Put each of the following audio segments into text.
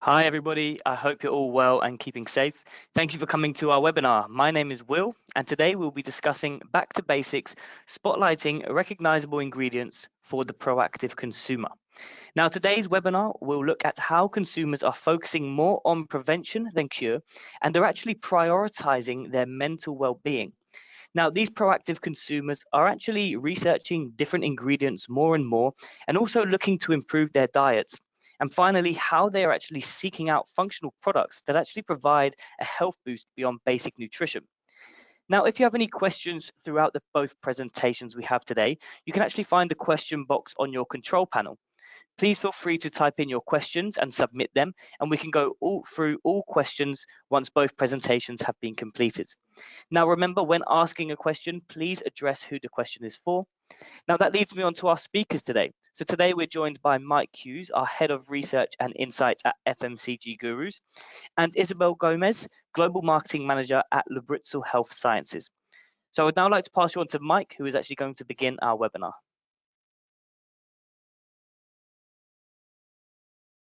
Hi, everybody. I hope you're all well and keeping safe. Thank you for coming to our webinar. My name is Will, and today we'll be discussing back to basics, spotlighting recognizable ingredients for the proactive consumer. Now, today's webinar will look at how consumers are focusing more on prevention than cure, and they're actually prioritizing their mental well-being. Now, these proactive consumers are actually researching different ingredients more and more, and also looking to improve their diets. And finally, how they are actually seeking out functional products that actually provide a health boost beyond basic nutrition. Now, if you have any questions throughout both presentations we have today, you can actually find the question box on your control panel. Please feel free to type in your questions and submit them, and we can go through all questions once both presentations have been completed. Now, remember, when asking a question, please address who the question is for. Now, that leads me on to our speakers today. So today we're joined by Mike Hughes, our Head of Research and Insights at FMCG Gurus, and Isabel Gomez, Global Marketing Manager at Lubrizol Health Sciences. So I would now like to pass you on to Mike, who is actually going to begin our webinar.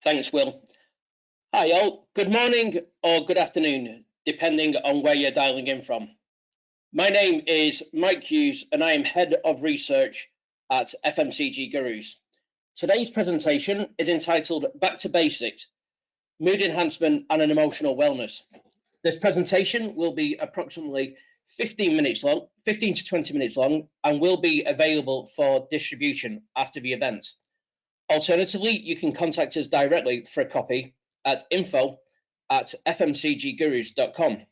Thanks, Will. Hi, all. Good morning or good afternoon, depending on where you're dialing in from. My name is Mike Hughes, and I am Head of Research at FMCG Gurus. Today's presentation is entitled Back to Basics, Mood Enhancement and an Emotional Wellness. This presentation will be approximately 15 to 20 minutes long, and will be available for distribution after the event. Alternatively, you can contact us directly for a copy at info@fmcggurus.com.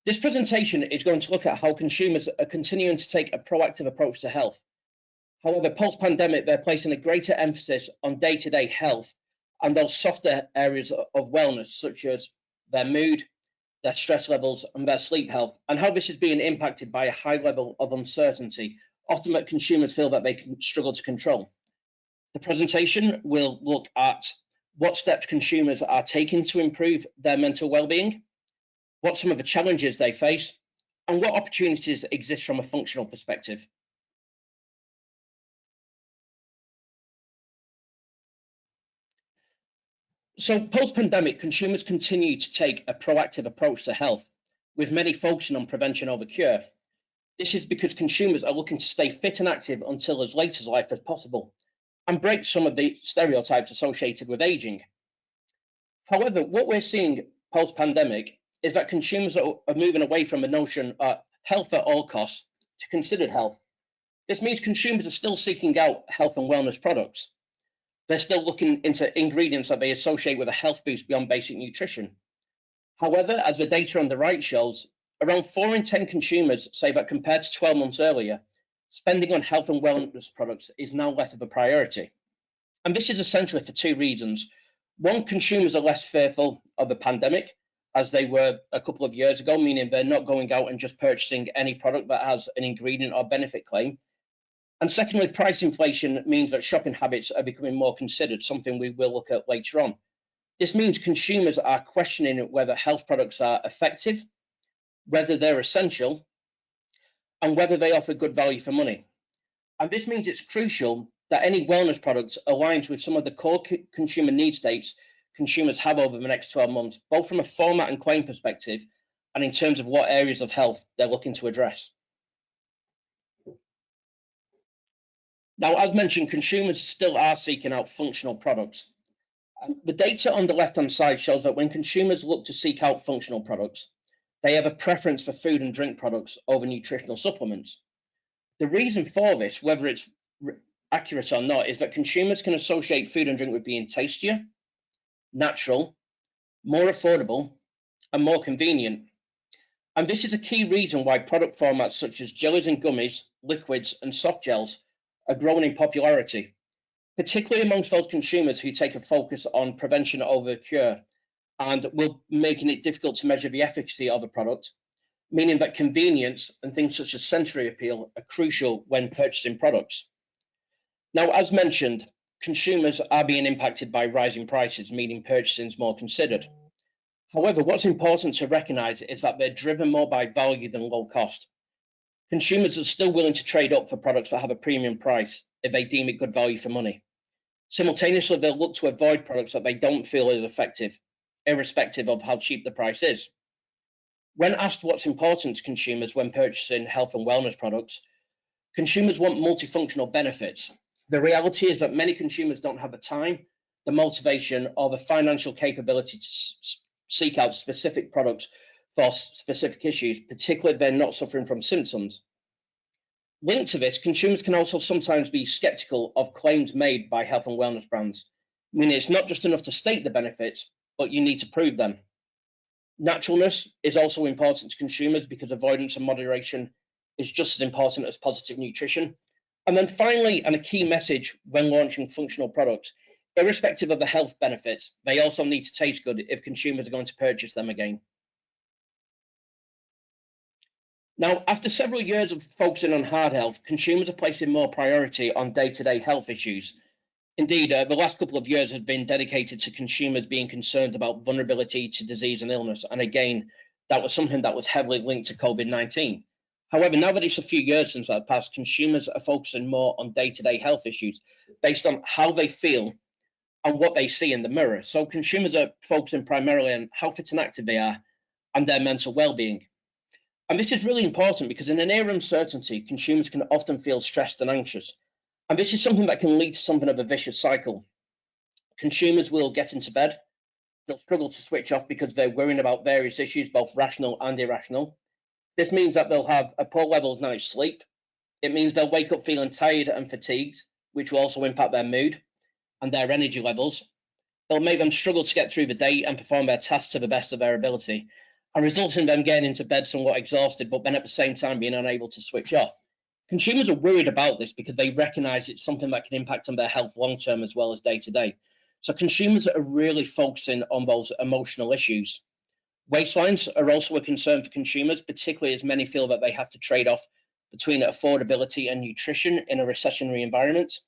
This presentation is going to look at how consumers are continuing to take a proactive approach to health. However, post-pandemic, they're placing a greater emphasis on day-to-day health and those softer areas of wellness, such as their mood, their stress levels, and their sleep health, and how this is being impacted by a high level of uncertainty, often that consumers feel that they can struggle to control. The presentation will look at what steps consumers are taking to improve their mental well-being, what some of the challenges they face, and what opportunities exist from a functional perspective. So post-pandemic, consumers continue to take a proactive approach to health, with many focusing on prevention over cure. This is because consumers are looking to stay fit and active until as late as life as possible, and break some of the stereotypes associated with aging. However, what we're seeing post-pandemic is that consumers are moving away from the notion of health at all costs to considered health. This means consumers are still seeking out health and wellness products. They're still looking into ingredients that they associate with a health boost beyond basic nutrition. However, as the data on the right shows, around 4 in 10 consumers say that compared to 12 months earlier, spending on health and wellness products is now less of a priority. And this is essentially for two reasons. One, consumers are less fearful of the pandemic as they were a couple of years ago, meaning they're not going out and just purchasing any product that has an ingredient or benefit claim. And secondly, price inflation means that shopping habits are becoming more considered, something we will look at later on. This means consumers are questioning whether health products are effective, whether they're essential, and whether they offer good value for money. And this means it's crucial that any wellness products aligns with some of the core consumer need states consumers have over the next 12 months, both from a format and claim perspective, and in terms of what areas of health they're looking to address. Now, as mentioned, consumers still are seeking out functional products. The data on the left-hand side shows that when consumers look to seek out functional products, they have a preference for food and drink products over nutritional supplements. The reason for this, whether it's accurate or not, is that consumers can associate food and drink with being tastier, natural, more affordable, and more convenient. And this is a key reason why product formats such as jellies and gummies, liquids, and soft gels are growing in popularity, particularly amongst those consumers who take a focus on prevention over cure and will making it difficult to measure the efficacy of a product, meaning that convenience and things such as sensory appeal are crucial when purchasing products. Now, as mentioned, consumers are being impacted by rising prices, meaning purchasing is more considered. However, what's important to recognize is that they're driven more by value than low cost. Consumers are still willing to trade up for products that have a premium price if they deem it good value for money. Simultaneously, they'll look to avoid products that they don't feel is effective, irrespective of how cheap the price is. When asked what's important to consumers when purchasing health and wellness products, consumers want multifunctional benefits. The reality is that many consumers don't have the time, the motivation, or the financial capability to seek out specific products for specific issues, particularly if they're not suffering from symptoms. Linked to this, consumers can also sometimes be skeptical of claims made by health and wellness brands, meaning it's not just enough to state the benefits, but you need to prove them. Naturalness is also important to consumers because avoidance and moderation is just as important as positive nutrition. And then finally, and a key message when launching functional products, irrespective of the health benefits, they also need to taste good if consumers are going to purchase them again. Now, after several years of focusing on heart health, consumers are placing more priority on day-to-day health issues. Indeed, the last couple of years has been dedicated to consumers being concerned about vulnerability to disease and illness. And again, that was something that was heavily linked to COVID-19. However, now that it's a few years since that passed, consumers are focusing more on day-to-day health issues based on how they feel and what they see in the mirror. So consumers are focusing primarily on how fit and active they are and their mental well-being. And this is really important because in an era of uncertainty, consumers can often feel stressed and anxious. And this is something that can lead to something of a vicious cycle. Consumers will get into bed, they'll struggle to switch off because they're worrying about various issues, both rational and irrational. This means that they'll have a poor level of night's sleep. It means they'll wake up feeling tired and fatigued, which will also impact their mood and their energy levels. It'll make them struggle to get through the day and perform their tasks to the best of their ability, and result in them getting into bed somewhat exhausted, but then at the same time being unable to switch off. Consumers are worried about this because they recognize it's something that can impact on their health long-term as well as day-to-day. So consumers are really focusing on those emotional issues. Waistlines are also a concern for consumers, particularly as many feel that they have to trade off between affordability and nutrition in a recessionary environment.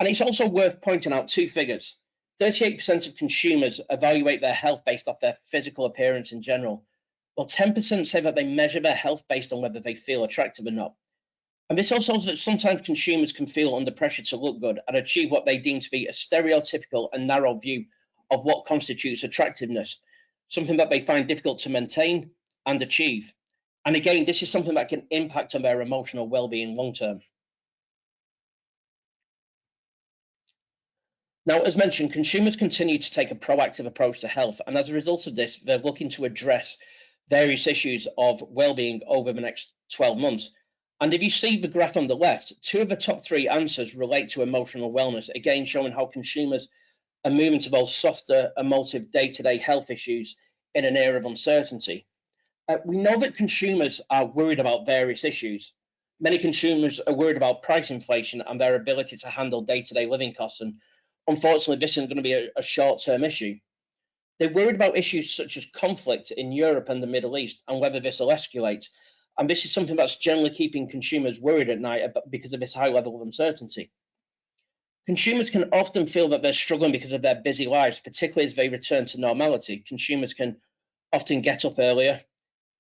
And it's also worth pointing out two figures. 38% of consumers evaluate their health based off their physical appearance in general, while 10% say that they measure their health based on whether they feel attractive or not. And this also shows that sometimes consumers can feel under pressure to look good and achieve what they deem to be a stereotypical and narrow view of what constitutes attractiveness, something that they find difficult to maintain and achieve. And again, this is something that can impact on their emotional well-being long-term. Now, as mentioned, consumers continue to take a proactive approach to health, and as a result of this, they're looking to address various issues of well-being over the next 12 months. And if you see the graph on the left, 2 of the top 3 answers relate to emotional wellness, again showing how consumers are moving to those softer, emotive day-to-day health issues in an era of uncertainty. We know that consumers are worried about various issues. Many consumers are worried about price inflation and their ability to handle day-to-day living costs, and unfortunately, this isn't going to be a short-term issue. They're worried about issues such as conflict in Europe and the Middle East and whether this will escalate. And this is something that's generally keeping consumers worried at night because of this high level of uncertainty. Consumers can often feel that they're struggling because of their busy lives, particularly as they return to normality. Consumers can often get up earlier,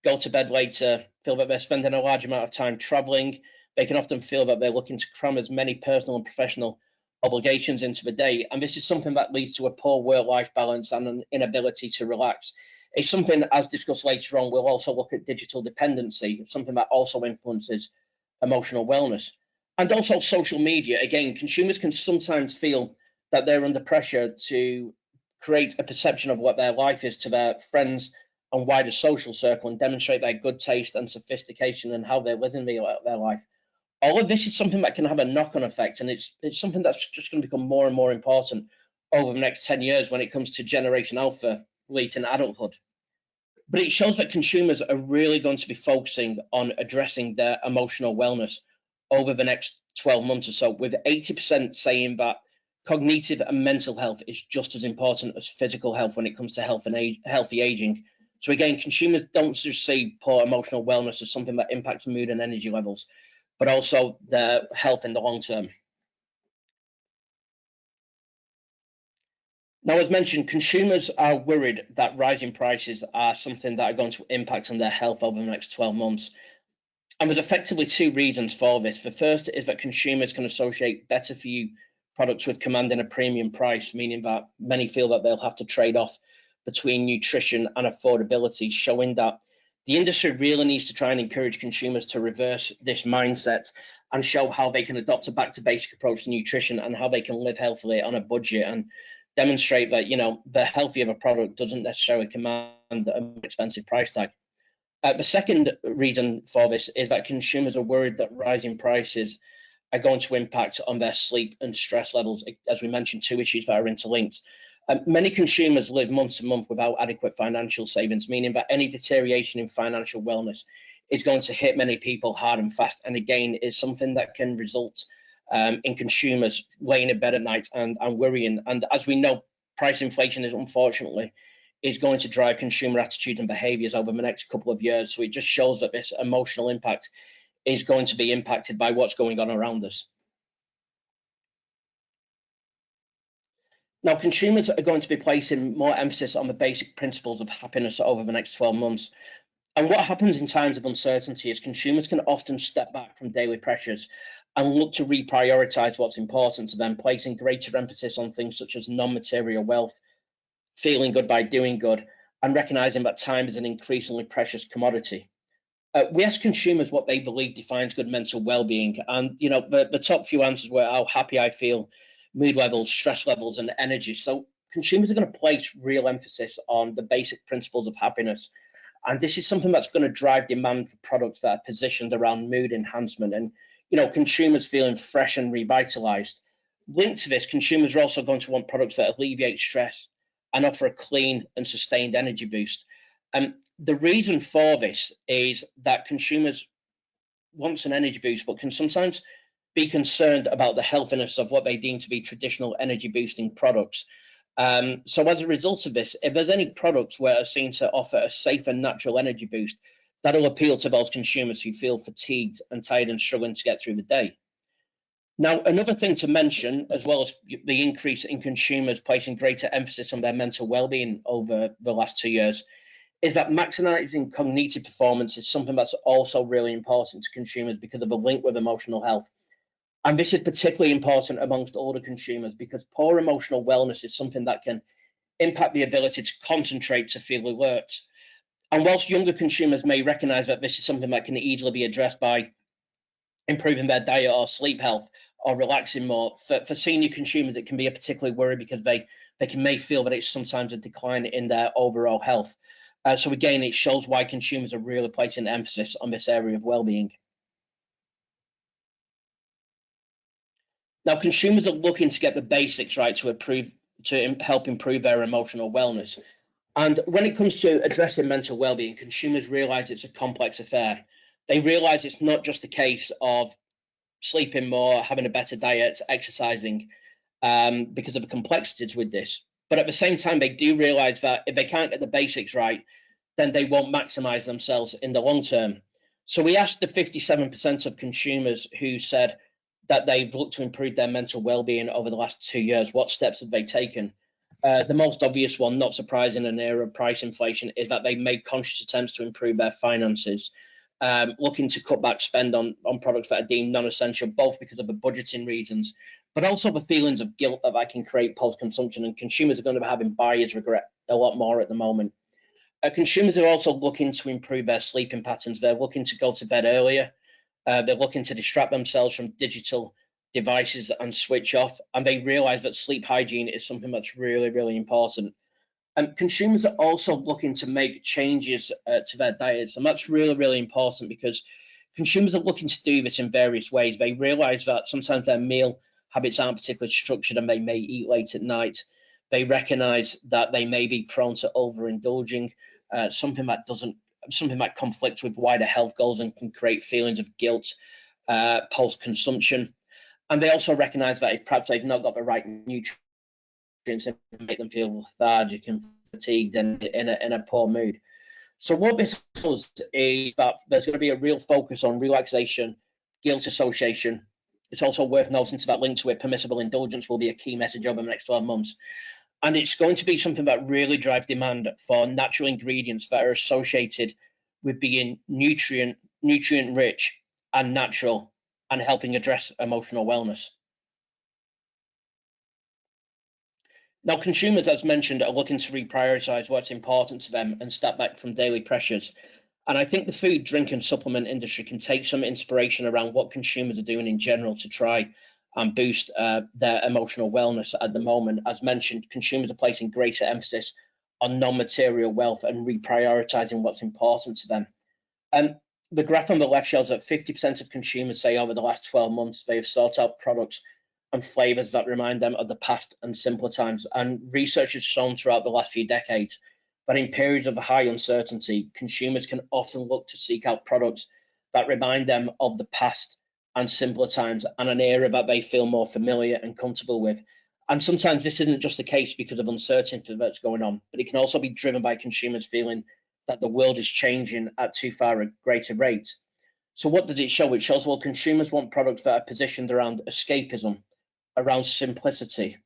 go to bed later, feel that they're spending a large amount of time traveling. They can often feel that they're looking to cram as many personal and professional obligations into the day, and this is something that leads to a poor work-life balance and an inability to relax. It's something, as discussed later on, we'll also look at digital dependency, something that also influences emotional wellness. And also social media. Again, consumers can sometimes feel that they're under pressure to create a perception of what their life is to their friends and wider social circle and demonstrate their good taste and sophistication and how they're living their life. All of this is something that can have a knock-on effect, and it's something that's just going to become more and more important over the next 10 years when it comes to Generation Alpha late in adulthood. But it shows that consumers are really going to be focusing on addressing their emotional wellness over the next 12 months or so, with 80% saying that cognitive and mental health is just as important as physical health when it comes to health and healthy aging. So again, consumers don't just see poor emotional wellness as something that impacts mood and energy levels, but also their health in the long term. Now, as mentioned, consumers are worried that rising prices are something that are going to impact on their health over the next 12 months. And there's effectively 2 reasons for this. The first is that consumers can associate better for you products with commanding a premium price, meaning that many feel that they'll have to trade off between nutrition and affordability, showing that the industry really needs to try and encourage consumers to reverse this mindset and show how they can adopt a back to basic approach to nutrition and how they can live healthily on a budget, and demonstrate that, you know, the healthier of a product doesn't necessarily command a more expensive price tag. The second reason for this is that consumers are worried that rising prices are going to impact on their sleep and stress levels. As we mentioned, two issues that are interlinked. Many consumers live month to month without adequate financial savings, meaning that any deterioration in financial wellness is going to hit many people hard and fast. And again, is something that can result in consumers laying in bed at night and worrying. And as we know, price inflation is unfortunately going to drive consumer attitude and behaviors over the next couple of years. So it just shows that this emotional impact is going to be impacted by what's going on around us. Now, consumers are going to be placing more emphasis on the basic principles of happiness over the next 12 months. And what happens in times of uncertainty is consumers can often step back from daily pressures and look to reprioritize what's important to them, placing greater emphasis on things such as non-material wealth, feeling good by doing good, and recognizing that time is an increasingly precious commodity. We asked consumers what they believe defines good mental well-being, and you know, the top few answers were how happy I feel, mood levels, stress levels, and energy. So consumers are going to place real emphasis on the basic principles of happiness, and this is something that's going to drive demand for products that are positioned around mood enhancement and, you know, consumers feeling fresh and revitalized. Linked to this, consumers are also going to want products that alleviate stress and offer a clean and sustained energy boost. The reason for this is that consumers want an energy boost, but can sometimes be concerned about the healthiness of what they deem to be traditional energy boosting products. So as a result of this, if there's any products where are seen to offer a safe and natural energy boost, that'll appeal to those consumers who feel fatigued and tired and struggling to get through the day. Now, another thing to mention, as well as the increase in consumers placing greater emphasis on their mental well-being over the last 2 years, is that maximizing cognitive performance is something that's also really important to consumers because of the link with emotional health. And this is particularly important amongst older consumers because poor emotional wellness is something that can impact the ability to concentrate, to feel alert. And whilst younger consumers may recognize that this is something that can easily be addressed by improving their diet or sleep health or relaxing more, for senior consumers, it can be a particular worry because they may feel that it's sometimes a decline in their overall health. So again, it shows why consumers are really placing emphasis on this area of well-being. Now, consumers are looking to get the basics right to help improve their emotional wellness. And when it comes to addressing mental well-being, consumers realize it's a complex affair. They realize it's not just a case of sleeping more, having a better diet, exercising, because of the complexities with this. But at the same time, they do realize that if they can't get the basics right, then they won't maximize themselves in the long term. So we asked the 57% of consumers who said that they've looked to improve their mental well-being over the last 2 years, what steps have they taken? The most obvious one, not surprising in an era of price inflation, is that they've made conscious attempts to improve their finances, looking to cut back spend on products that are deemed non-essential, both because of the budgeting reasons, but also the feelings of guilt that can create post-consumption. And consumers are going to be having buyer's regret a lot more at the moment. Consumers are also looking to improve their sleeping patterns. They're looking to go to bed earlier. They're looking to distract themselves from digital devices and switch off. And they realize that sleep hygiene is something that's really, really important. And consumers are also looking to make changes to their diets. And that's really, really important because consumers are looking to do this in various ways. They realize that sometimes their meal habits aren't particularly structured and they may eat late at night. They recognize that they may be prone to overindulging, something that conflicts with wider health goals and can create feelings of guilt post-consumption. And they also recognize that if perhaps they've not got the right nutrients, it can make them feel lethargic and fatigued and in a poor mood. So what this does is that there's going to be a real focus on relaxation, guilt association. It's also worth noting to that link to it, permissible indulgence will be a key message over the next 12 months. And it's going to be something that really drives demand for natural ingredients that are associated with being nutrient rich and natural and helping address emotional wellness. Now, consumers, as mentioned, are looking to reprioritize what's important to them and step back from daily pressures. And I think the food, drink, and supplement industry can take some inspiration around what consumers are doing in general to try and boost their emotional wellness at the moment. As mentioned, consumers are placing greater emphasis on non-material wealth and reprioritizing what's important to them. And the graph on the left shows that 50% of consumers say over the last 12 months they have sought out products and flavors that remind them of the past and simpler times. And research has shown throughout the last few decades that in periods of high uncertainty, consumers can often look to seek out products that remind them of the past and simpler times and an era that they feel more familiar and comfortable with. And sometimes this isn't just the case because of uncertainty that's going on, but it can also be driven by consumers feeling that the world is changing at too far a greater rate. So what does it show? It shows, well, consumers want products that are positioned around escapism, around simplicity,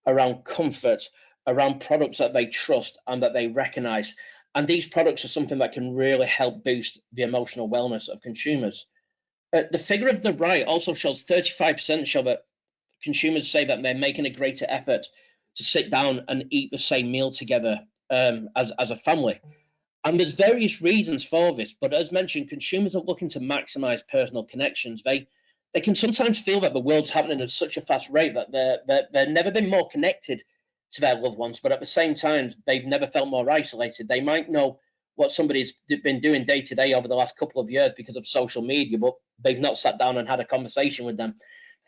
around comfort, around products that they trust and that they recognize. And these products are something that can really help boost the emotional wellness of consumers. The figure of the right also shows 35% show that consumers say that they're making a greater effort to sit down and eat the same meal together as a family. And there's various reasons for this, but as mentioned, consumers are looking to maximize personal connections. They can sometimes feel that the world's happening at such a fast rate that they've never been more connected to their loved ones, but at the same time, they've never felt more isolated. They might know what somebody's been doing day to day over the last couple of years because of social media, but they've not sat down and had a conversation with them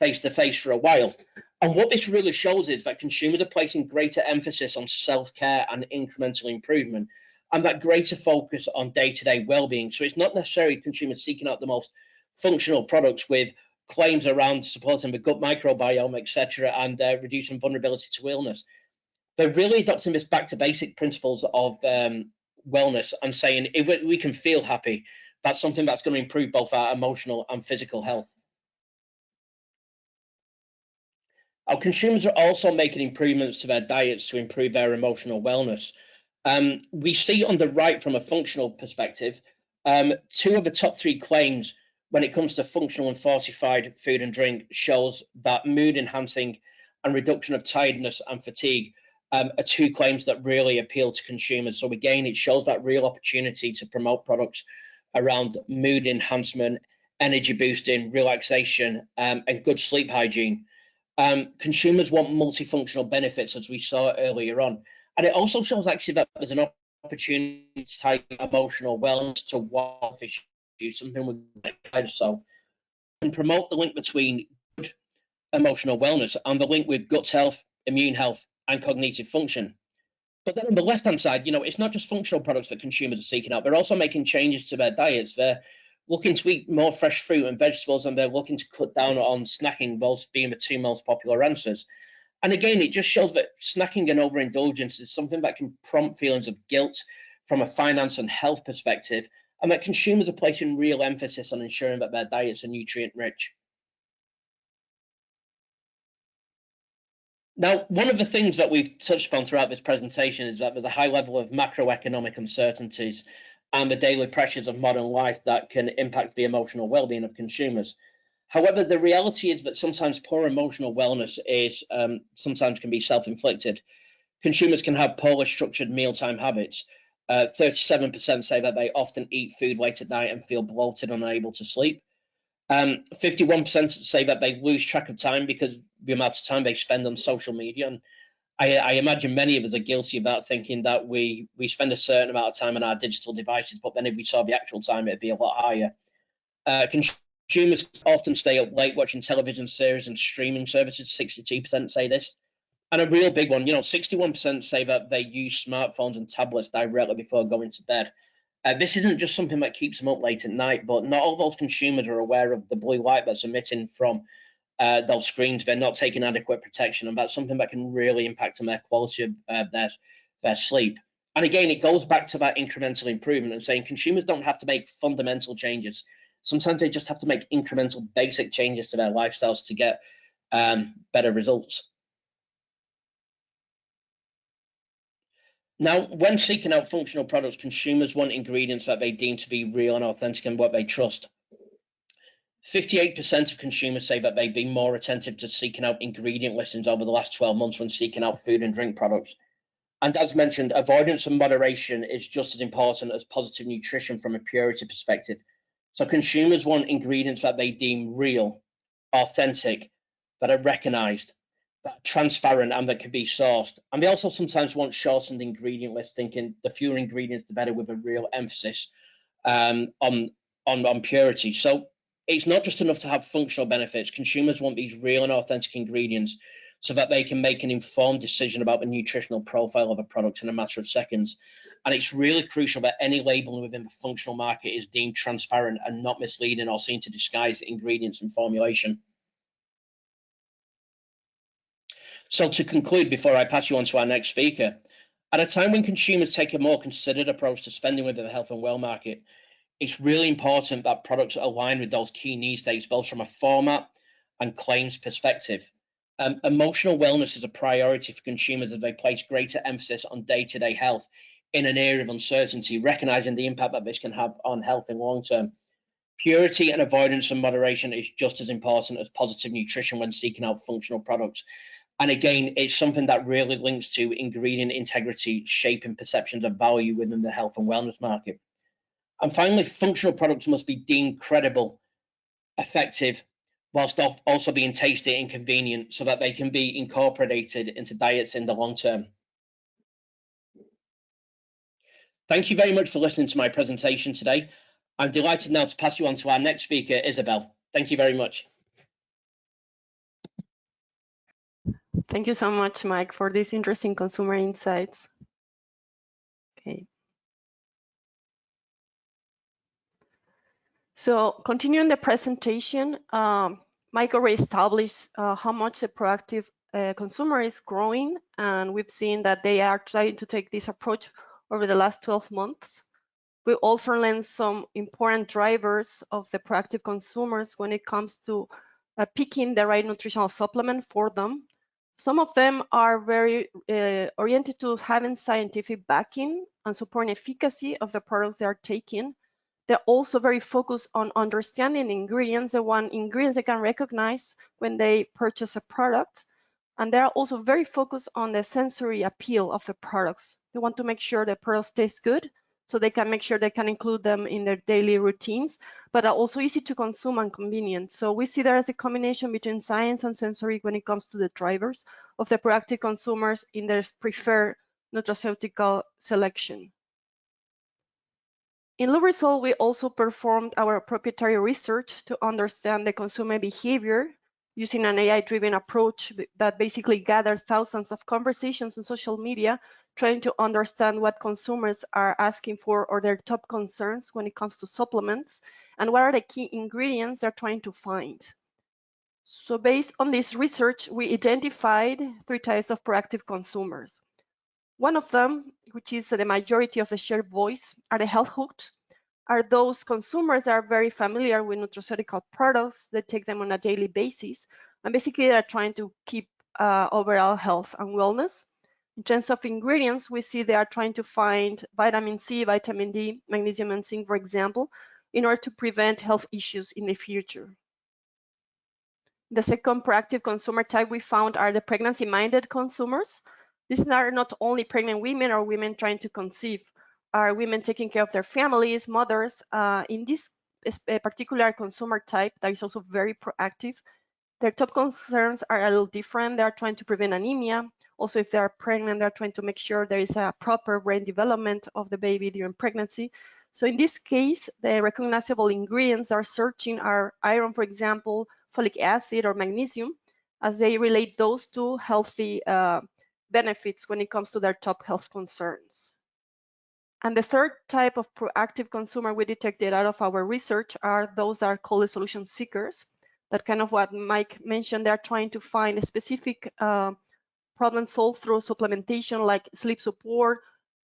face to face for a while. And what this really shows is that consumers are placing greater emphasis on self-care and incremental improvement, and that greater focus on day-to-day well-being. So it's not necessarily consumers seeking out the most functional products with claims around supporting the gut microbiome, etc., and reducing vulnerability to illness. They're really adopting this back to basic principles of wellness and saying if we can feel happy, that's something that's going to improve both our emotional and physical health. Our consumers are also making improvements to their diets to improve their emotional wellness. We see on the right from a functional perspective, two of the top three claims when it comes to functional and fortified food and drink shows that mood enhancing and reduction of tiredness and fatigue are two claims that really appeal to consumers. So again, it shows that real opportunity to promote products around mood enhancement, energy boosting, relaxation, and good sleep hygiene. Consumers want multifunctional benefits, as we saw earlier on. And it also shows actually that there's an opportunity to tie emotional wellness to wealth issues, something we so and promote the link between good emotional wellness and the link with gut health, immune health, and cognitive function. But then on the left-hand side, it's not just functional products that consumers are seeking out. They're also making changes to their diets. They're looking to eat more fresh fruit and vegetables, and they're looking to cut down on snacking, both being the two most popular answers. And again, it just shows that snacking and overindulgence is something that can prompt feelings of guilt from a finance and health perspective, and that consumers are placing real emphasis on ensuring that their diets are nutrient rich. Now, one of the things that we've touched upon throughout this presentation is that there's a high level of macroeconomic uncertainties and the daily pressures of modern life that can impact the emotional well-being of consumers. However, the reality is that sometimes poor emotional wellness is sometimes can be self-inflicted. Consumers can have poorly structured mealtime habits. 37% say that they often eat food late at night and feel bloated and unable to sleep. 51% say that they lose track of time because the amount of time they spend on social media. And I imagine many of us are guilty of that, thinking that we spend a certain amount of time on our digital devices, but then if we saw the actual time, it'd be a lot higher. Consumers often stay up late watching television series and streaming services. 62% say this. And a real big one, 61% say that they use smartphones and tablets directly before going to bed. This isn't just something that keeps them up late at night, but not all those consumers are aware of the blue light that's emitting from those screens. They're not taking adequate protection, and that's something that can really impact on their quality of their sleep. And again, it goes back to that incremental improvement and saying consumers don't have to make fundamental changes. Sometimes they just have to make incremental basic changes to their lifestyles to get better results. Now, when seeking out functional products, consumers want ingredients that they deem to be real and authentic and what they trust. 58% of consumers say that they've been more attentive to seeking out ingredient listings over the last 12 months when seeking out food and drink products. And as mentioned, avoidance and moderation is just as important as positive nutrition from a purity perspective. So consumers want ingredients that they deem real, authentic, that are recognized, that are transparent, and that can be sourced. And they also sometimes want shortened ingredient lists, thinking the fewer ingredients, the better, with a real emphasis on purity. So it's not just enough to have functional benefits. Consumers want these real and authentic ingredients so that they can make an informed decision about the nutritional profile of a product in a matter of seconds. And it's really crucial that any labeling within the functional market is deemed transparent and not misleading or seen to disguise the ingredients and formulation. So to conclude, before I pass you on to our next speaker, at a time when consumers take a more considered approach to spending within the health and well market, it's really important that products align with those key need states, both from a format and claims perspective. Emotional wellness is a priority for consumers as they place greater emphasis on day-to-day health in an area of uncertainty, recognizing the impact that this can have on health in long term. Purity and avoidance and moderation is just as important as positive nutrition when seeking out functional products. And again, it's something that really links to ingredient integrity, shaping perceptions of value within the health and wellness market. And finally, functional products must be deemed credible, effective, whilst also being tasty and convenient so that they can be incorporated into diets in the long term. Thank you very much for listening to my presentation today. I'm delighted now to pass you on to our next speaker, Isabel. Thank you very much. Thank you so much, Mike, for these interesting consumer insights. Okay. So continuing the presentation, Mike already established how much the proactive consumer is growing, and we've seen that they are trying to take this approach over the last 12 months. We also learned some important drivers of the proactive consumers when it comes to picking the right nutritional supplement for them. Some of them are very oriented to having scientific backing and supporting efficacy of the products they are taking. They're also very focused on understanding ingredients, the ingredients they can recognize when they purchase a product. And they're also very focused on the sensory appeal of the products. They want to make sure the products taste good, so they can make sure they can include them in their daily routines, but are also easy to consume and convenient. So we see there as a combination between science and sensory when it comes to the drivers of the proactive consumers in their preferred nutraceutical selection. In Lubrizol, we also performed our proprietary research to understand the consumer behavior using an AI-driven approach that basically gathered thousands of conversations on social media, trying to understand what consumers are asking for or their top concerns when it comes to supplements, and what are the key ingredients they're trying to find. So based on this research, we identified 3 types of proactive consumers. One of them, which is the majority of the shared voice, are the health hooked, are those consumers that are very familiar with nutraceutical products that take them on a daily basis, and basically they're trying to keep overall health and wellness. In terms of ingredients, we see they are trying to find vitamin C, vitamin D, magnesium, and zinc, for example, in order to prevent health issues in the future. The second proactive consumer type we found are the pregnancy-minded consumers. These are not only pregnant women or women trying to conceive, are women taking care of their families, mothers. In this particular consumer type that is also very proactive, their top concerns are a little different. They're trying to prevent anemia. Also, if they're pregnant, they're trying to make sure there is a proper brain development of the baby during pregnancy. So in this case, the recognizable ingredients they're searching are iron, for example, folic acid or magnesium, as they relate those to healthy benefits when it comes to their top health concerns. And the third type of proactive consumer we detected out of our research are those that are called the solution seekers. That kind of what Mike mentioned, they're trying to find a specific problem solved through supplementation like sleep support,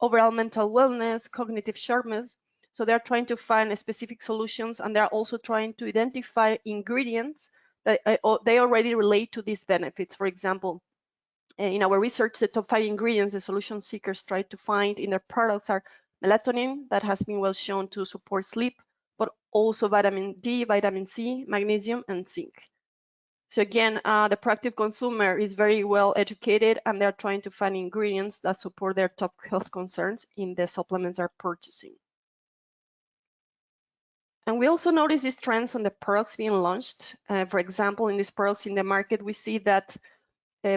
overall mental wellness, cognitive sharpness. So they're trying to find specific solutions, and they're also trying to identify ingredients that they already relate to these benefits. For example, in our research, the top 5 ingredients the solution seekers try to find in their products are melatonin, that has been well shown to support sleep, but also vitamin D, vitamin C, magnesium, and zinc. So again, the proactive consumer is very well educated, and they're trying to find ingredients that support their top health concerns in the supplements they're purchasing. And we also notice these trends on the products being launched. For example, in these products in the market, we see that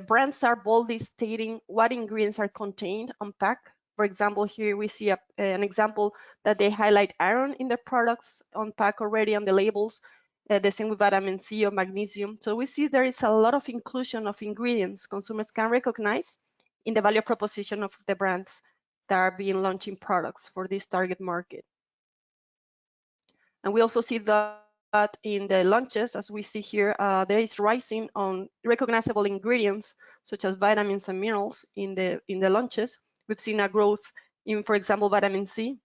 brands are boldly stating what ingredients are contained on pack. For example, here we see an example that they highlight iron in their products on pack already on the labels. The same with vitamin C or magnesium. So we see there is a lot of inclusion of ingredients consumers can recognize in the value proposition of the brands that are being launching products for this target market. And we also see that in the launches, as we see here, there is rising on recognizable ingredients such as vitamins and minerals in the launches. We've seen a growth in, for example, vitamin C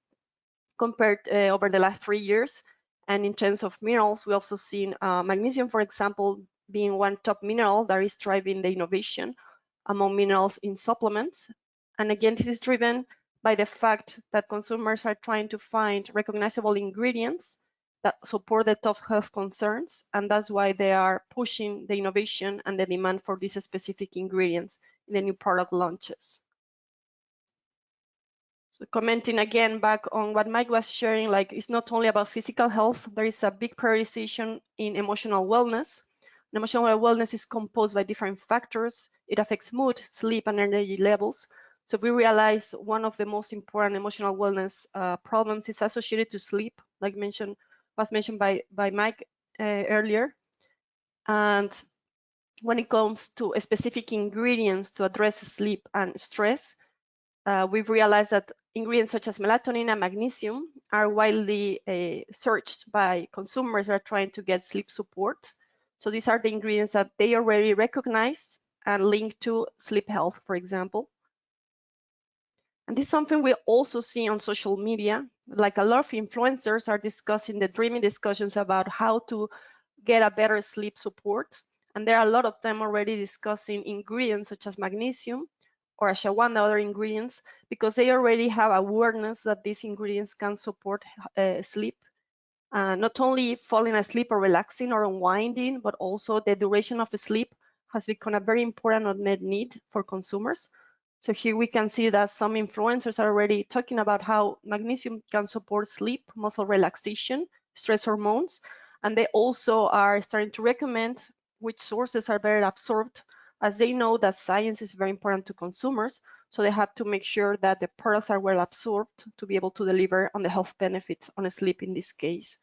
compared over the last 3 years. And in terms of minerals, we also seen magnesium, for example, being one top mineral that is driving the innovation among minerals in supplements. And again, this is driven by the fact that consumers are trying to find recognizable ingredients that support the top health concerns, and that's why they are pushing the innovation and the demand for these specific ingredients in the new product launches. So commenting again back on what Mike was sharing, like it's not only about physical health, there is a big prioritization in emotional wellness. And emotional wellness is composed by different factors. It affects mood, sleep, and energy levels. So we realize one of the most important emotional wellness problems is associated to sleep, like was mentioned by Mike earlier. And when it comes to specific ingredients to address sleep and stress, we've realized that ingredients such as melatonin and magnesium are widely searched by consumers who are trying to get sleep support. So these are the ingredients that they already recognize and link to sleep health, for example. And this is something we also see on social media. Like a lot of influencers are discussing the dreaming discussions about how to get a better sleep support. And there are a lot of them already discussing ingredients such as magnesium or ashwagandha, other ingredients, because they already have awareness that these ingredients can support sleep. Not only falling asleep or relaxing or unwinding, but also the duration of sleep has become a very important unmet need for consumers. So here we can see that some influencers are already talking about how magnesium can support sleep, muscle relaxation, stress hormones, and they also are starting to recommend which sources are better absorbed, as they know that science is very important to consumers. So they have to make sure that the products are well absorbed to be able to deliver on the health benefits on sleep in this case.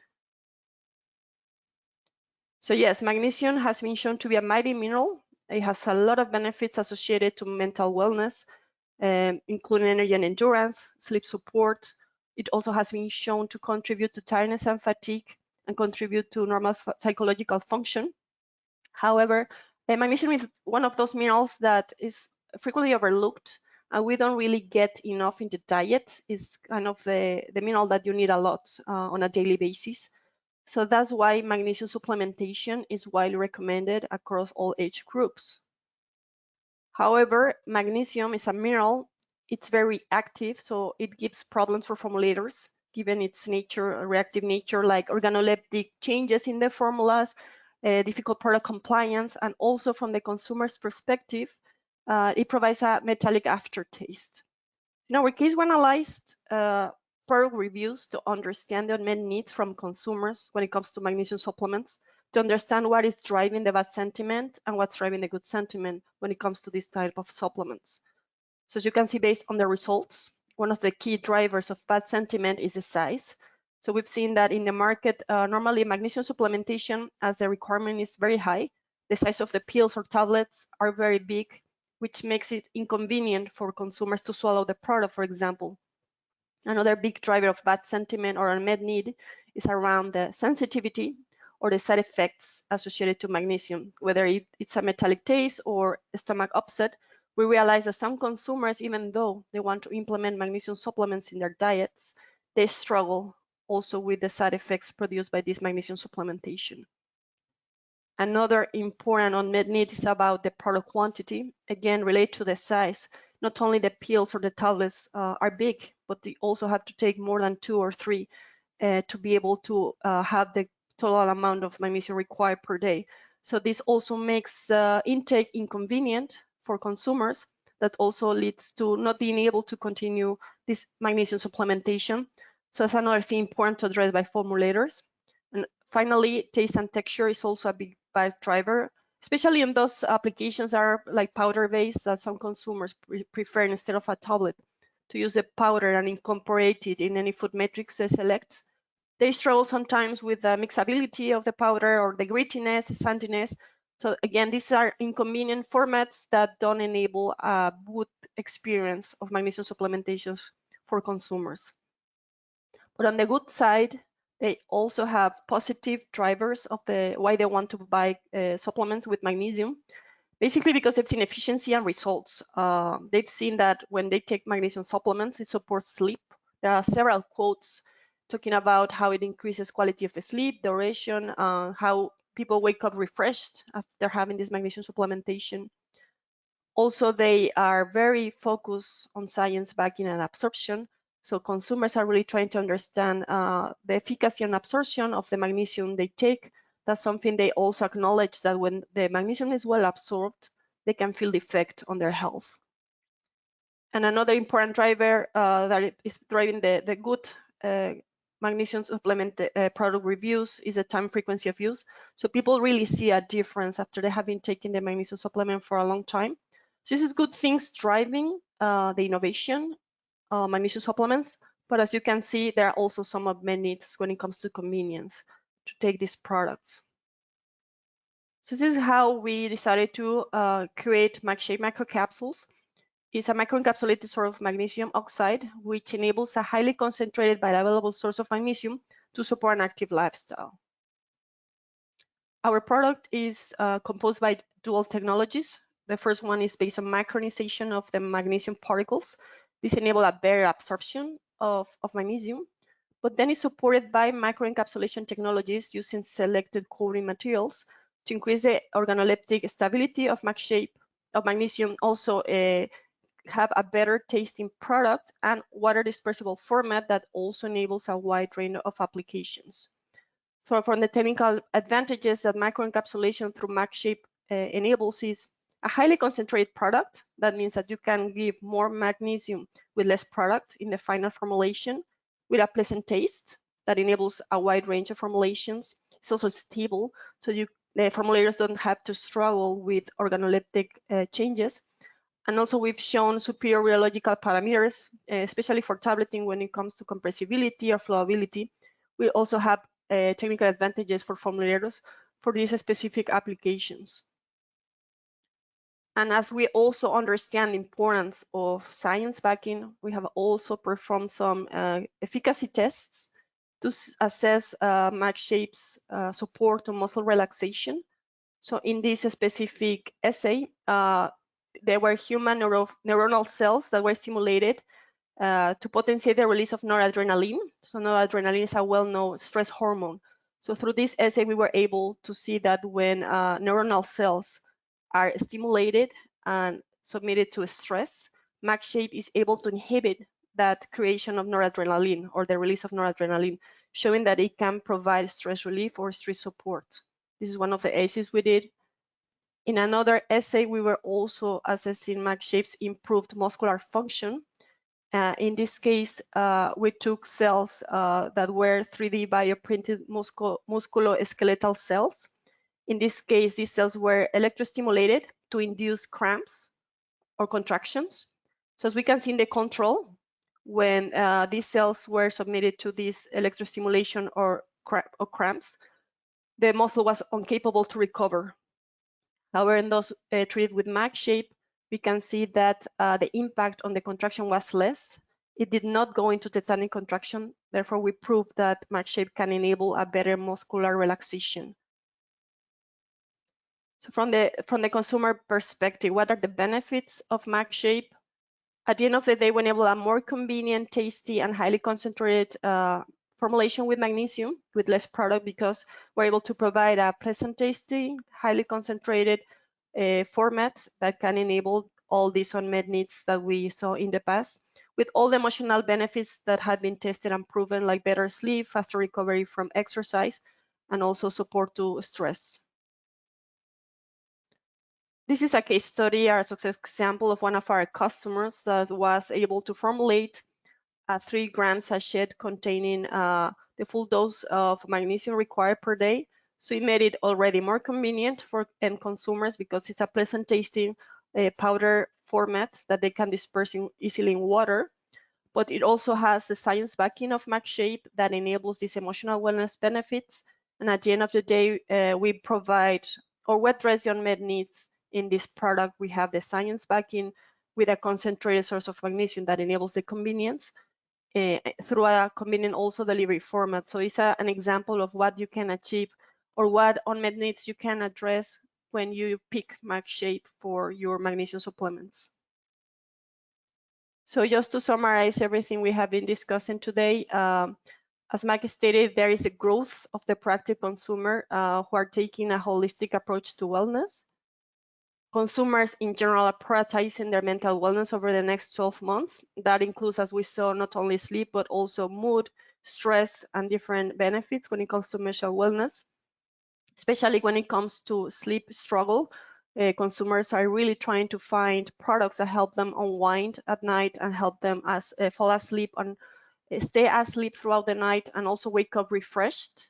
So yes, magnesium has been shown to be a mighty mineral. It has a lot of benefits associated to mental wellness, including energy and endurance, sleep support. It also has been shown to contribute to tiredness and fatigue and contribute to normal psychological function. However, magnesium is one of those minerals that is frequently overlooked, and we don't really get enough in the diet. It's kind of the mineral that you need a lot on a daily basis. So that's why magnesium supplementation is widely recommended across all age groups. However, magnesium is a mineral. It's very active, so it gives problems for formulators, given its nature, reactive nature, like organoleptic changes in the formulas, difficult product compliance, and also from the consumer's perspective, it provides a metallic aftertaste. In our case, we analyzed product reviews to understand the unmet needs from consumers when it comes to magnesium supplements, to understand what is driving the bad sentiment and what's driving the good sentiment when it comes to this type of supplements. So as you can see, based on the results, one of the key drivers of bad sentiment is the size. So we've seen that in the market, normally magnesium supplementation, as the requirement is very high, the size of the pills or tablets are very big, which makes it inconvenient for consumers to swallow the product, for example. Another big driver of bad sentiment or unmet need is around the sensitivity or the side effects associated to magnesium, whether it's a metallic taste or a stomach upset. We realize that some consumers, even though they want to implement magnesium supplements in their diets, they struggle also with the side effects produced by this magnesium supplementation. Another important unmet need is about the product quantity, again, related to the size. Not only the pills or the tablets are big, but they also have to take more than 2 or 3 to be able to have the total amount of magnesium required per day. So this also makes intake inconvenient for consumers. That also leads to not being able to continue this magnesium supplementation. So that's another thing important to address by formulators. And finally, taste and texture is also a big driver, especially in those applications that are like powder-based that some consumers prefer instead of a tablet to use the powder and incorporate it in any food matrix they select. They struggle sometimes with the mixability of the powder or the grittiness, sandiness. So again, these are inconvenient formats that don't enable a good experience of magnesium supplementations for consumers. But on the good side, they also have positive drivers of why they want to buy supplements with magnesium. Basically because they've seen efficiency and results. They've seen that when they take magnesium supplements, it supports sleep. There are several quotes talking about how it increases quality of sleep, duration, how people wake up refreshed after having this magnesium supplementation. Also, they are very focused on science backing and absorption. So consumers are really trying to understand the efficacy and absorption of the magnesium they take. That's something they also acknowledge, that when the magnesium is well absorbed, they can feel the effect on their health. And another important driver that is driving the good magnesium supplement product reviews is the time frequency of use. So people really see a difference after they have been taking the magnesium supplement for a long time. So this is good things driving the innovation, magnesium supplements. But as you can see, there are also some unmet needs when it comes to convenience to take these products. So this is how we decided to create MagShape microcapsules. It's a microencapsulated source of magnesium oxide, which enables a highly concentrated bioavailable source of magnesium to support an active lifestyle. Our product is composed by dual technologies. The first one is based on micronization of the magnesium particles. This enables a better absorption of magnesium, but then it's supported by microencapsulation technologies using selected coating materials to increase the organoleptic stability of magnesium, also have a better tasting product and water dispersible format that also enables a wide range of applications. From the technical advantages that microencapsulation through MagShape enables is a highly concentrated product. That means that you can give more magnesium with less product in the final formulation with a pleasant taste that enables a wide range of formulations. It's also stable, so the formulators don't have to struggle with organoleptic changes. And also we've shown superior rheological parameters, especially for tableting when it comes to compressibility or flowability. We also have technical advantages for formulators for these specific applications. And as we also understand the importance of science backing, we have also performed some efficacy tests to assess MagShape's support to muscle relaxation. So in this specific assay, there were human neuronal cells that were stimulated to potentiate the release of noradrenaline. So noradrenaline is a well-known stress hormone. So through this assay, we were able to see that when neuronal cells are stimulated and submitted to stress, MagShape is able to inhibit that creation of noradrenaline or the release of noradrenaline, showing that it can provide stress relief or stress support. This is one of the assays we did. In another assay, we were also assessing MagShape's improved muscular function. In this case, we took cells that were 3D bioprinted musculoskeletal cells. In this case, these cells were electrostimulated to induce cramps or contractions. So as we can see in the control, when these cells were submitted to this electrostimulation or cramps, the muscle was incapable to recover. However, in those treated with MagShape, we can see that the impact on the contraction was less. It did not go into tetanic contraction. Therefore, we proved that MagShape can enable a better muscular relaxation. So from the consumer perspective, what are the benefits of MagShape? At the end of the day, we enable a more convenient, tasty, and highly concentrated formulation with magnesium with less product, because we're able to provide a pleasant tasting, highly concentrated format that can enable all these unmet needs that we saw in the past. with all the emotional benefits that have been tested and proven, like better sleep, faster recovery from exercise, and also support to stress. This is a case study, a success example of one of our customers that was able to formulate a 3-gram sachet containing the full dose of magnesium required per day. So it made it already more convenient for end consumers because it's a pleasant tasting powder format that they can disperse easily in water. But it also has the science backing of MagShape that enables these emotional wellness benefits. And at the end of the day, we provide or we address the unmet needs in this product. We have the science backing with a concentrated source of magnesium that enables the convenience through a convenient also delivery format. So it's an example of what you can achieve or what unmet needs you can address when you pick MagShape for your magnesium supplements. So just to summarize everything we have been discussing today, as Mike stated, there is a growth of the proactive consumer who are taking a holistic approach to wellness. Consumers in general are prioritizing their mental wellness over the next 12 months. That includes, as we saw, not only sleep, but also mood, stress, and different benefits when it comes to mental wellness. Especially when it comes to sleep struggle, consumers are really trying to find products that help them unwind at night and help them fall asleep and stay asleep throughout the night and also wake up refreshed.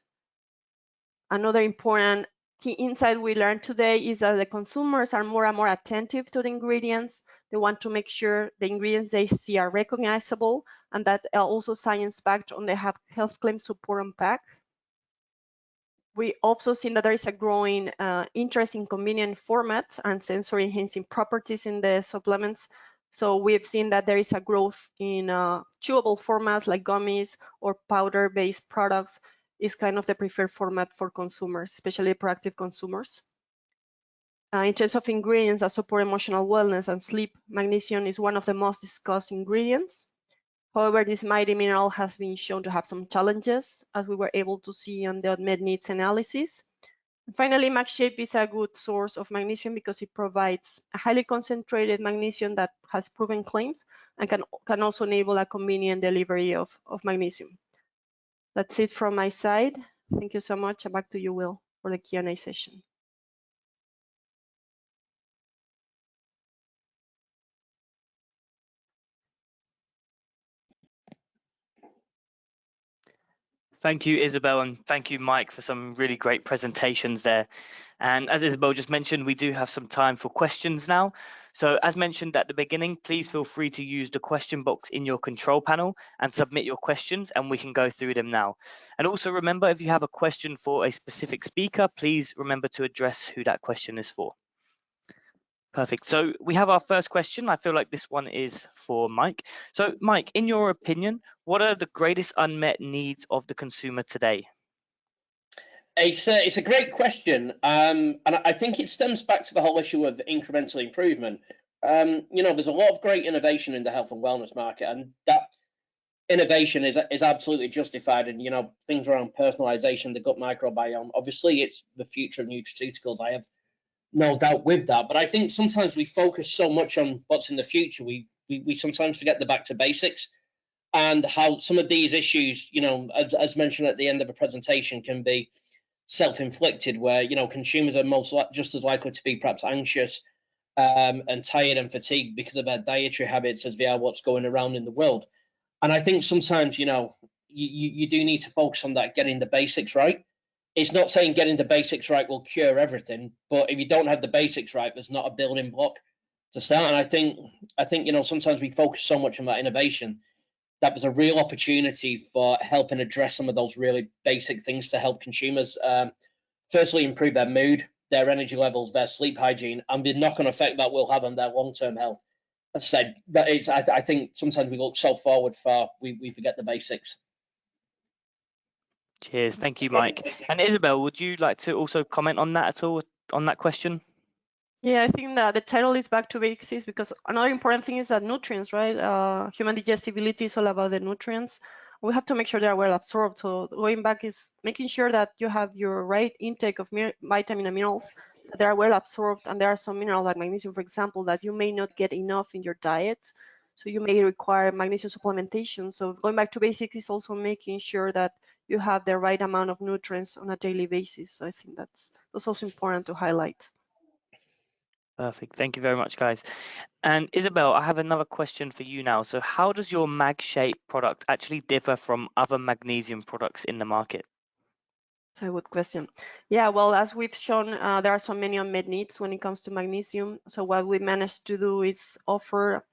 Another important key insight we learned today is that the consumers are more and more attentive to the ingredients. They want to make sure the ingredients they see are recognizable and that are also science-backed and they have health claim support on pack. We also seen that there is a growing interest in convenient formats and sensory enhancing properties in the supplements. So we've seen that there is a growth in chewable formats like gummies or powder-based products is kind of the preferred format for consumers, especially proactive consumers. In terms of ingredients that support emotional wellness and sleep, magnesium is one of the most discussed ingredients. However, this mighty mineral has been shown to have some challenges, as we were able to see on the unmet needs analysis. And finally, MagShape is a good source of magnesium because it provides a highly concentrated magnesium that has proven claims and can also enable a convenient delivery of magnesium. That's it from my side. Thank you so much. And back to you, Will, for the Q&A session. Thank you, Isabel, and thank you, Mike, for some really great presentations there. And as Isabel just mentioned, we do have some time for questions now. So as mentioned at the beginning, please feel free to use the question box in your control panel and submit your questions, and we can go through them now. And also remember, if you have a question for a specific speaker, please remember to address who that question is for. Perfect. So we have our first question. I feel like this one is for Mike. So Mike, in your opinion, what are the greatest unmet needs of the consumer today? It's a great question, and I think it stems back to the whole issue of incremental improvement. You know, there's a lot of great innovation in the health and wellness market, and that innovation is absolutely justified. And you know, things around personalization, the gut microbiome, obviously, it's the future of nutraceuticals. I have no doubt with that, but I think sometimes we focus so much on what's in the future, we sometimes forget the back to basics and how some of these issues, you know, as mentioned at the end of a presentation, can be self-inflicted, where you know consumers are just as likely to be perhaps anxious and tired and fatigued because of their dietary habits as they are what's going around in the world. And I think sometimes, you know, you do need to focus on that, getting the basics right. It's not saying getting the basics right will cure everything, but if you don't have the basics right, there's not a building block to start. And I think you know, sometimes we focus so much on that innovation that there's a real opportunity for helping address some of those really basic things to help consumers firstly improve their mood, their energy levels, their sleep hygiene, and the knock-on effect that will have on their long-term health. As I said, I think sometimes we look so forward far, we forget the basics. Cheers. Thank you, Mike. And Isabel, would you like to also comment on that at all, on that question? Yeah, I think that the title is back to basics because another important thing is that nutrients, right? Human digestibility is all about the nutrients. We have to make sure they are well absorbed. So going back is making sure that you have your right intake of vitamin and minerals, that they are well absorbed. And there are some minerals like magnesium, for example, that you may not get enough in your diet. So you may require magnesium supplementation. So going back to basics is also making sure that you have the right amount of nutrients on a daily basis. So I think that's also important to highlight. Perfect. Thank you very much, guys. And Isabel, I have another question for you now. So how does your MagShape product actually differ from other magnesium products in the market? That's a good question. Yeah, well, as we've shown, there are so many unmet needs when it comes to magnesium. So what we managed to do is offer,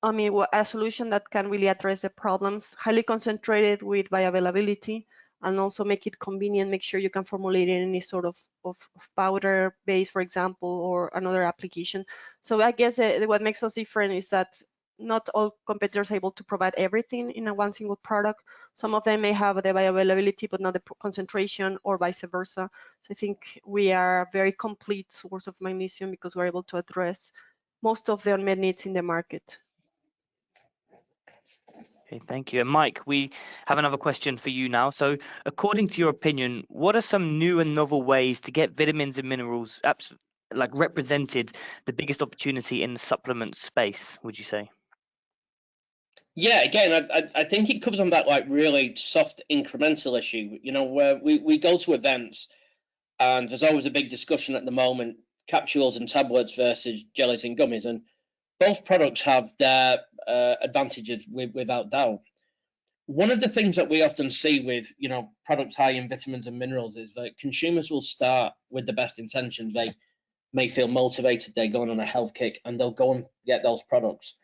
a solution that can really address the problems, highly concentrated with bioavailability, and also make it convenient, make sure you can formulate in any sort of powder base, for example, or another application. So I guess what makes us different is that not all competitors are able to provide everything in one single product. Some of them may have the bioavailability, but not the concentration, or vice versa. So I think we are a very complete source of magnesium because we're able to address most of the unmet needs in the market. Okay, thank you. And Mike, we have another question for you now. So according to your opinion, what are some new and novel ways to get vitamins and minerals represented the biggest opportunity in the supplement space, would you say? Yeah, again, I think it covers on that like really soft incremental issue, where we go to events and there's always a big discussion at the moment, capsules and tablets versus jellies and gummies. And both products have their advantages without doubt. One of the things that we often see with, products high in vitamins and minerals is that consumers will start with the best intentions. They may feel motivated, they're going on a health kick, and they'll go and get those products.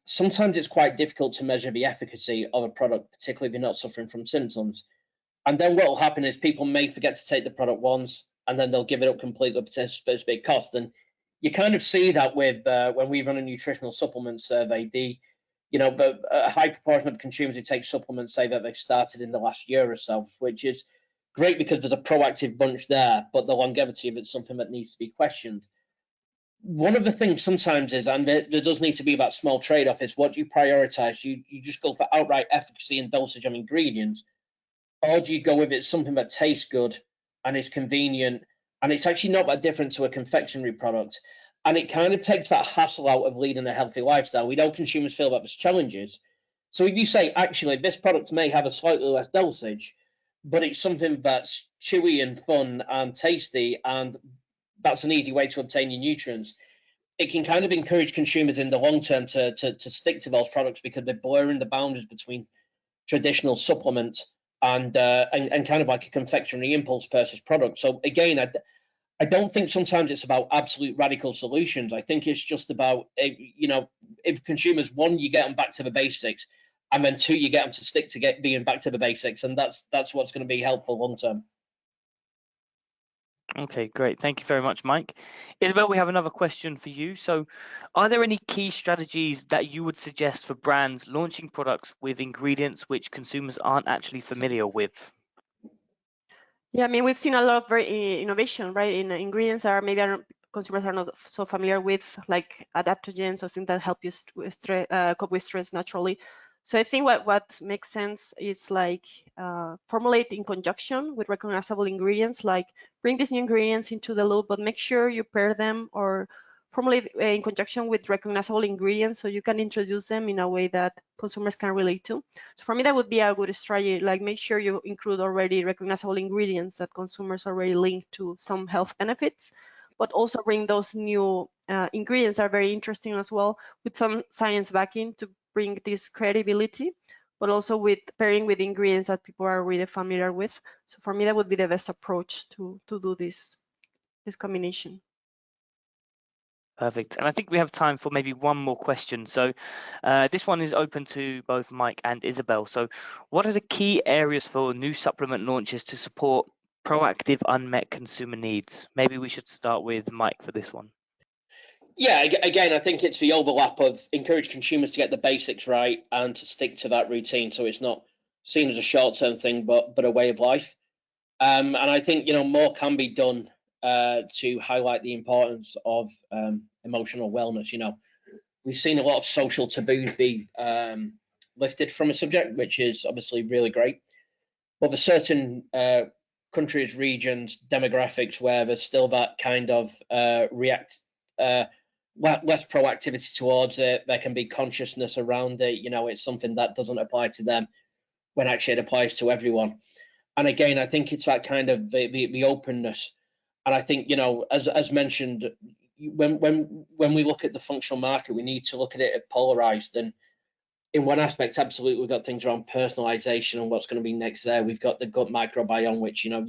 Sometimes it's quite difficult to measure the efficacy of a product, particularly if you're not suffering from symptoms. And then what will happen is people may forget to take the product once, and then they'll give it up completely at a specific cost. And you kind of see that with when we run a nutritional supplement survey, a high proportion of consumers who take supplements say that they've started in the last year or so, which is great because there's a proactive bunch there, but the longevity of it's something that needs to be questioned. One of the things sometimes is, and there does need to be that small trade-off, is what do you prioritize? You just go for outright efficacy and dosage of ingredients, or do you go with it something that tastes good and is convenient, and it's actually not that different to a confectionery product, and it kind of takes that hassle out of leading a healthy lifestyle. We know consumers feel that there's challenges. So if you say, actually, this product may have a slightly less dosage, but it's something that's chewy and fun and tasty, and that's an easy way to obtain your nutrients, it can kind of encourage consumers in the long term to stick to those products because they're blurring the boundaries between traditional supplements and kind of like a confectionery impulse purchase product. So again, I don't think sometimes it's about absolute radical solutions. I think it's just about, if consumers, one, you get them back to the basics, and then two, you get them to stick to being back to the basics, and that's what's going to be helpful long term. Okay, great. Thank you very much, Mike. Isabel, we have another question for you. So are there any key strategies that you would suggest for brands launching products with ingredients which consumers aren't actually familiar with? Yeah, we've seen a lot of very innovation, right? In ingredients consumers are not so familiar with, like adaptogens or things that help you cope with stress naturally. So I think what makes sense is like formulate in conjunction with recognizable ingredients, like bring these new ingredients into the loop, but make sure you pair them or formulate in conjunction with recognizable ingredients so you can introduce them in a way that consumers can relate to. So for me, that would be a good strategy, like make sure you include already recognizable ingredients that consumers already link to some health benefits, but also bring those new ingredients that are very interesting as well with some science backing to bring this credibility, but also with pairing with ingredients that people are really familiar with. So for me, that would be the best approach to do this combination. Perfect. And I think we have time for maybe one more question. So this one is open to both Mike and Isabel. So what are the key areas for new supplement launches to support proactive unmet consumer needs? Maybe we should start with Mike for this one. Yeah, again, I think it's the overlap of encourage consumers to get the basics right and to stick to that routine, so it's not seen as a short-term thing, but a way of life. And I think more can be done to highlight the importance of emotional wellness. We've seen a lot of social taboos be lifted from a subject, which is obviously really great. But there's certain countries, regions, demographics where there's still that kind of less proactivity towards it. There can be consciousness around it. You know, it's something that doesn't apply to them when actually it applies to everyone. And again, I think it's that kind of the openness. And I think, you know, as mentioned, when we look at the functional market, we need to look at it polarized. And in one aspect, absolutely, we've got things around personalization and what's going to be next there. We've got the gut microbiome, which, you know,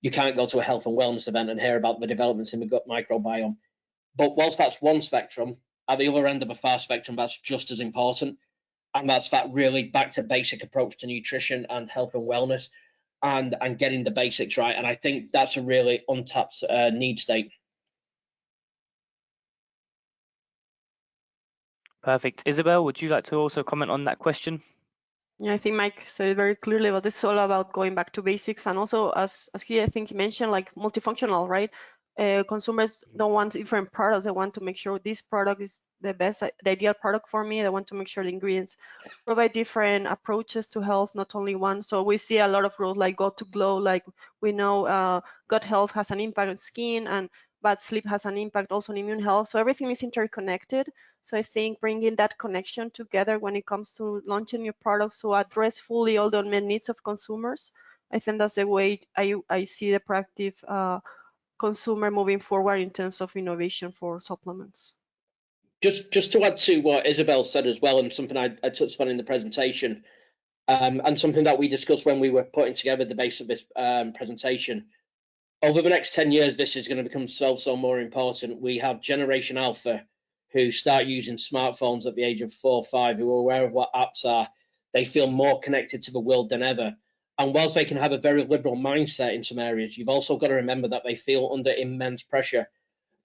you can't go to a health and wellness event and hear about the developments in the gut microbiome. But whilst that's one spectrum, at the other end of a far spectrum, that's just as important. And that's that really back to basic approach to nutrition and health and wellness and getting the basics right. And I think that's a really untapped need state. Perfect. Isabel, would you like to also comment on that question? Yeah, I think Mike said it very clearly, but it's all about going back to basics, and also as he, I think he mentioned, like multifunctional, right? Consumers don't want different products. They want to make sure this product is the best, the ideal product for me. They want to make sure the ingredients provide different approaches to health, not only one. So we see a lot of growth, like gut to glow. Like we know gut health has an impact on skin, and bad sleep has an impact also on immune health. So everything is interconnected. So I think bringing that connection together when it comes to launching new products to address fully all the unmet needs of consumers, I think that's the way I see the proactive consumer moving forward in terms of innovation for supplements. Just to add to what Isabel said as well, and something I touched on in the presentation, and something that we discussed when we were putting together the base of this presentation. Over the next 10 years, this is going to become so more important. We have Generation Alpha who start using smartphones at the age of 4 or 5, who are aware of what apps are. They feel more connected to the world than ever. And whilst they can have a very liberal mindset in some areas, you've also got to remember that they feel under immense pressure,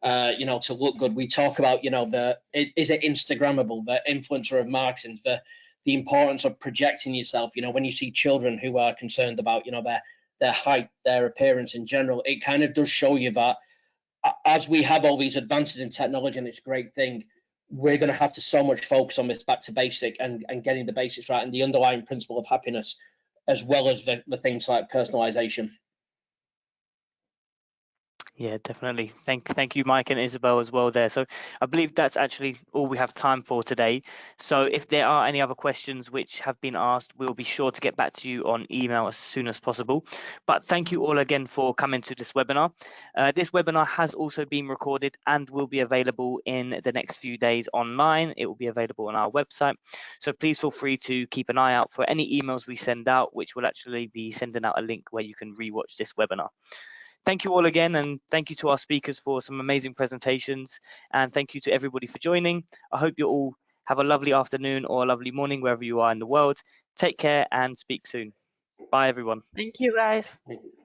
you know, to look good. We talk about, you know, is it Instagrammable, the influencer of marketing, the importance of projecting yourself. You know, when you see children who are concerned about, you know, their height, their appearance in general, it kind of does show you that as we have all these advances in technology, and it's a great thing, we're going to have to so much focus on this back to basic and getting the basics right and the underlying principle of happiness, as well as the things like personalization. Yeah, definitely. Thank you, Mike and Isabel, as well there. So I believe that's actually all we have time for today. So if there are any other questions which have been asked, we'll be sure to get back to you on email as soon as possible. But thank you all again for coming to this webinar. This webinar has also been recorded and will be available in the next few days online. It will be available on our website. So please feel free to keep an eye out for any emails we send out, which will actually be sending out a link where you can rewatch this webinar. Thank you all again, and thank you to our speakers for some amazing presentations, and thank you to everybody for joining. I hope you all have a lovely afternoon or a lovely morning wherever you are in the world. Take care and speak soon. Bye, everyone. Thank you, guys. Thank you.